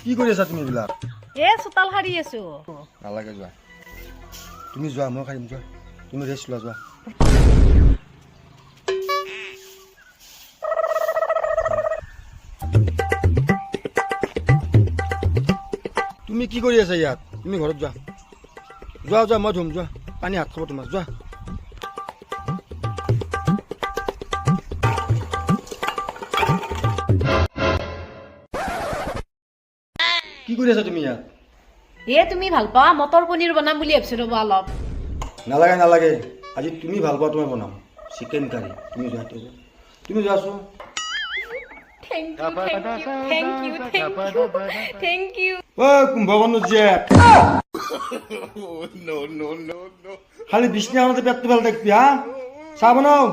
কি কৰি আছা তুমি এইবিলাক? চোতাল সাৰি আছো। নালাগে যোৱা, তুমি যোৱা, মই খাইম যোৱা, তুমি ৰেষ্ট লোৱা যোৱা। তুমি কি কৰি আছা ইয়াত? তুমি ঘৰত যোৱা, যোৱা যোৱা, মই ধুম, যোৱা, পানী হাত খাব তোমাক, যোৱা। কি কৰি আছা তুমি ইয়াত? তুমি ভাল পোৱা মটৰ পনীৰ বনাম বুলি ভাবিছো ৰ'ব অলপ। নালাগে নালাগে, আজি তুমি ভাল পোৱা তুমি বনাম চিকেন কাৰী। তুমি যোৱা, তুমি যোৱাচোন। Thank U. কুম্ভকৰ্ণ জীয়েক, খালি বিছনাখনতে পেটটো ভাল থাকবি হা? চাহ বনাও।